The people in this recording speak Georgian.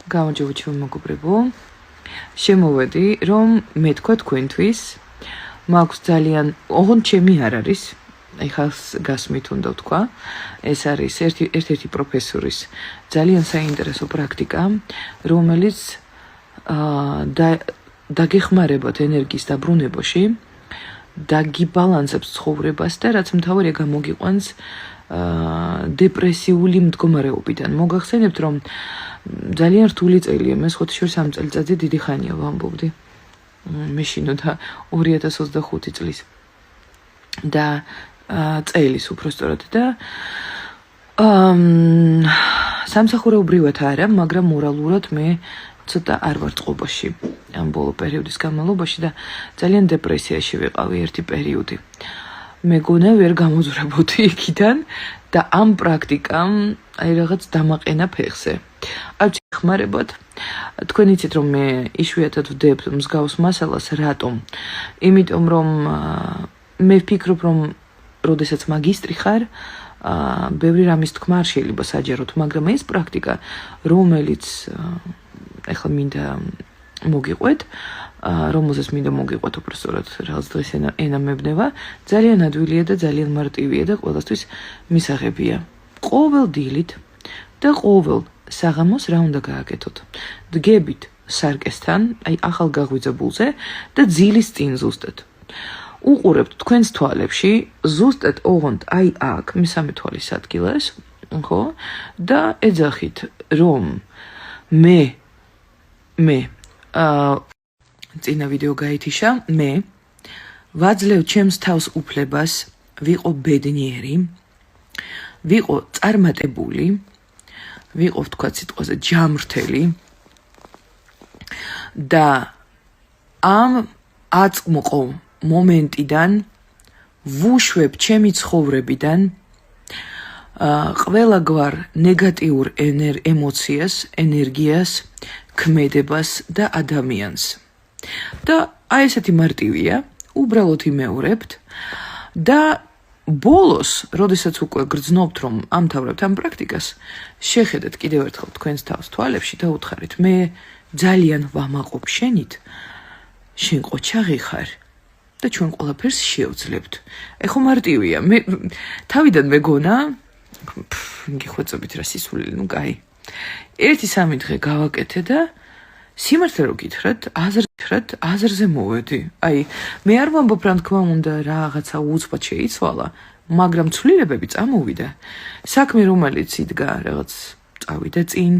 გამარჯობა ჩემო მეგობრებო. შემოვედი რომ მე თქვა თქვენთვის მაქვს ძალიან ოღონდ ჩემი არ არის. ეხლა გასმით უნდა ვთქვა. ეს არის ერთ-ერთი პროფესორის ძალიან საინტერესო პრაქტიკა, რომელიც დაგეხმარებათ ენერგიის დაბრუნებაში, დაგიბალანსებს ცხოვრებას და რაც მთავარია გამოგიყვანს დეპრესიული მდგომარეობიდან. მოგახსენებთ რომ ძალიან რთული წელია, მე სხვათა შორის ამ წელიწადზე დიდი ხანია ვამბობდი. მე შინოდა 2025 წლის და წელის უბრალოდ და სამსახურეობრივად არა, მაგრამ მორალურად მე ცოტა არ ვარ წყობაში ამ ბოლო პერიოდის განმავლობაში და ძალიან დეპრესიაში ვიყავი ერთი პერიოდი. მეგონა ვერ გამოძვრებოდი იქიდან და ამ პრაქტიკამ აი რაღაც დამაყენა ფეხზე. არ ხმარებად. თქვენ იცით რომ მე იშვიათად ვდებ მსგავს მასალას, რატომ? იმიტომ რომ მე ვფიქრობ რომ როდესაც მაგისტრი ხარ, ბევრი რამის თქმა არ შეიძლება საჯაროდ, მაგრამ ეს პრაქტიკა, რომელიც ეხლა მინდა მოგიყვეთ, რომელზეც მინდა მოგიყვეთ უბრალოდ რაღაც დღეს ენა მებნება, ძალიან ადვილია და ძალიან მარტივია და ყველასთვის მისაღებია. ყოველ დილით და ყოველ საღამოს რა უნდა გააკეთოთ? დგებით სარკესთან, აი ახალგაღვიძებულზე და ძილის წინ ზუსტად. უყურებთ თქვენს თვალებში, ზუსტად ოღონდ აი აქ, მესამე თვალის ადგილას, ხო? და ეძახით, რომ მე წინა ვიდეო გაითიშა, მე ვაძლევ ჩემს თავს უფლებას ვიყო ბედნიერი, ვიყო წარმატებული, ვიყო თქვა სიტყვაზე ჯამრთელი და ამ აწმყო მომენტიდან ვუშვებ ჩემი ცხოვრებიდან ყველაგვარ ნეგატიურ ემოციას, ენერგიას, ქმედებას და ადამიანს. და აი ესეთი მარტივია, უბრალოდ იმეორებთ და ბოლოს, როდესაც უკვე გრძნობთ რომ ამთავრებთ ამ პრაქტიკას, შეხედეთ კიდევ ერთხელ თქვენს თავს თვალებში და უთხარით, მე ძალიან ვამაყობ შენით, შენ ყოჩაღი ხარ და ჩვენ ყველაფერს შევძლებთ. ეხო მარტივია, მე თავიდან მეგონა, გიხვეწებით რა სისულელი, ნუ კაი. 1-3 დღე გავაკეთე და სიმართლე რო გითხრათ, აზრზე მოვედი. აი, მე არ ვამბობ რა თქმა უნდა რაღაცა უცბად შეიცვალა, მაგრამ ცვლილებები წამოვიდა. საქმე რომელიც იდგა რაღაც წავიდა წინ